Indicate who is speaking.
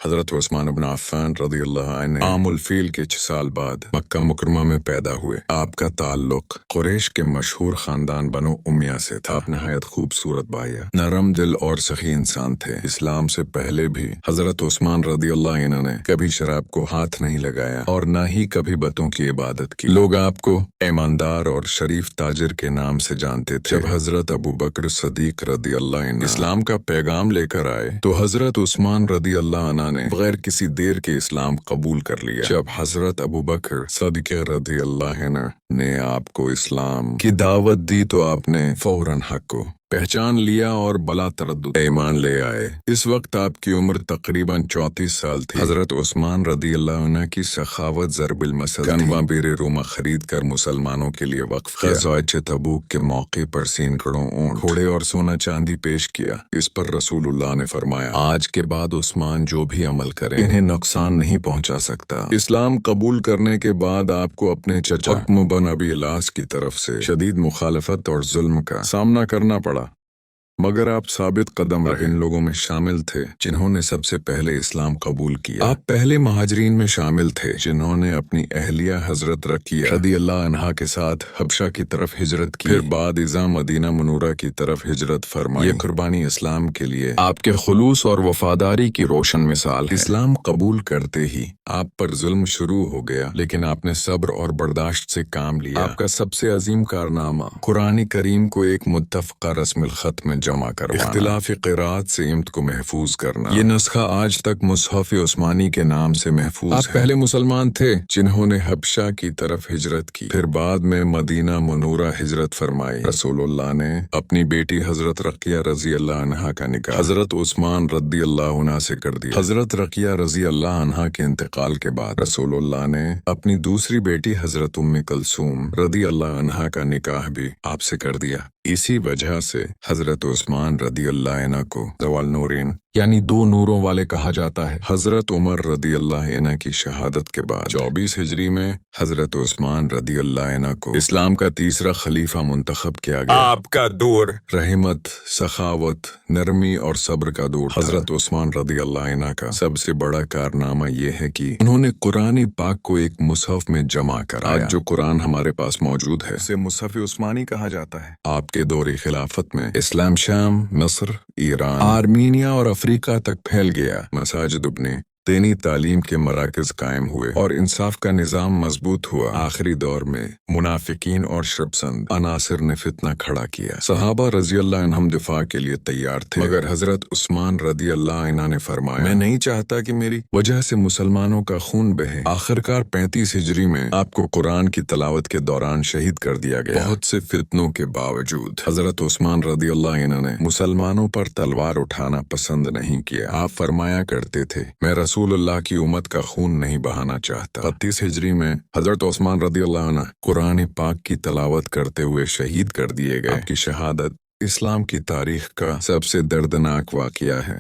Speaker 1: حضرت عثمان بن عفان رضی اللہ عنہ عام الفیل کے 6 سال بعد مکہ مکرمہ میں پیدا ہوئے۔ آپ کا تعلق قریش کے مشہور خاندان بنو امیہ سے تھا۔ آپ نہایت خوبصورت بایا، نرم دل اور سخی انسان تھے۔ اسلام سے پہلے بھی حضرت عثمان رضی اللہ عنہ نے کبھی شراب کو ہاتھ نہیں لگایا اور نہ ہی کبھی بتوں کی عبادت کی۔ لوگ آپ کو ایماندار اور شریف تاجر کے نام سے جانتے تھے۔ جب حضرت ابو بکر صدیق رضی اللہ عنہ اسلام کا پیغام لے کر آئے تو حضرت عثمان رضی اللہ عنہ نے بغیر کسی دیر کے اسلام قبول کر لیا۔ جب حضرت ابو بکر صدیق رضی اللہ عنہ نے آپ کو اسلام کی دعوت دی تو آپ نے فوراً حق کو پہچان لیا اور بلا تردد ایمان لے آئے۔ اس وقت آپ کی عمر تقریباً 34 سال تھی۔ حضرت عثمان رضی اللہ عنہ کی سخاوت ضرب المثل تھی۔ کنواں بیر روما خرید کر مسلمانوں کے لیے وقف کیا۔ غزوہ تبوک کے موقع پر سینکڑوں اونٹ، گھوڑے اور سونا چاندی پیش کیا۔ اس پر رسول اللہ نے فرمایا، آج کے بعد عثمان جو بھی عمل کرے انہیں نقصان نہیں پہنچا سکتا۔ اسلام قبول کرنے کے بعد آپ کو اپنے چچا حکم بن ابی الاس کی طرف سے شدید مخالفت اور ظلم کا سامنا کرنا پڑا، مگر آپ ثابت قدم رہے۔ ان لوگوں میں شامل تھے جنہوں نے سب سے پہلے اسلام قبول کیا۔ آپ پہلے مہاجرین میں شامل تھے جنہوں نے اپنی اہلیہ حضرت رقیہ رضی اللہ عنہا کے ساتھ حبشہ کی طرف ہجرت کی، پھر بعد ازاں مدینہ منورہ کی طرف ہجرت فرمائی۔ یہ قربانی اسلام کے لیے آپ کے خلوص اور وفاداری کی روشن مثال ہے۔ اسلام قبول کرتے ہی آپ پر ظلم شروع ہو گیا، لیکن آپ نے صبر اور برداشت سے کام لیا۔ آپ کا سب سے عظیم کارنامہ قرآن کریم کو ایک متفقہ رسم الخط میں جمع کروانا، اختلاف قراءت سے امت کو محفوظ کرنا۔ یہ نسخہ آج تک مصحف عثمانی کے نام سے محفوظ ہے۔ آپ پہلے مسلمان تھے جنہوں نے حبشہ کی طرف ہجرت کی، پھر بعد میں مدینہ منورہ ہجرت فرمائی۔ رسول اللہ نے اپنی بیٹی حضرت رقیہ رضی اللہ عنہا کا نکاح حضرت عثمان رضی اللہ عنہ سے کر دیا۔ حضرت رقیہ رضی اللہ عنہا کے انتقال کے بعد رسول اللہ نے اپنی دوسری بیٹی حضرت ام کلثوم رضی اللہ عنہا کا نکاح بھی آپ سے کر دیا۔ اسی وجہ سے حضرت عثمان رضی اللہ عنہ کو ذوال نورین یعنی 2 نوروں والے کہا جاتا ہے۔ حضرت عمر رضی اللہ عنہ کی شہادت کے بعد 24 ہجری میں حضرت عثمان رضی اللہ عنہ کو اسلام کا تیسرا خلیفہ منتخب کیا گیا۔ آپ کا دور رحمت، سخاوت، نرمی اور صبر کا دور تھا۔ حضرت عثمان رضی اللہ عنہ کا سب سے بڑا کارنامہ یہ ہے کہ انہوں نے قرآن پاک کو ایک مصحف میں جمع کرایا۔ آج جو قرآن ہمارے پاس موجود ہے اسے مصحف عثمانی کہا جاتا ہے۔ آپ کے دور خلافت میں اسلام شام، مصر، ایران، آرمینیا اور افریقہ تک پھیل گیا۔ مساجد ابن دینی تعلیم کے مراکز قائم ہوئے اور انصاف کا نظام مضبوط ہوا۔ آخری دور میں منافقین اور شرپسند عناصر نے فتنہ کھڑا کیا۔ صحابہ رضی اللہ عنہم دفاع کے لیے تیار تھے، مگر حضرت عثمان رضی اللہ عنہ نے فرمایا، میں نہیں چاہتا کہ میری وجہ سے مسلمانوں کا خون بہے۔ آخرکار 35 ہجری میں آپ کو قرآن کی تلاوت کے دوران شہید کر دیا گیا۔ بہت سے فتنوں کے باوجود حضرت عثمان رضی اللہ عنہ نے مسلمانوں پر تلوار اٹھانا پسند نہیں کیا۔ آپ فرمایا کرتے تھے، میں رسول اللہ کی امت کا خون نہیں بہانا چاہتا۔ 35 ہجری میں حضرت عثمان رضی اللہ عنہ قرآن پاک کی تلاوت کرتے ہوئے شہید کر دیے گئے۔ آپ کی شہادت اسلام کی تاریخ کا سب سے دردناک واقعہ ہے۔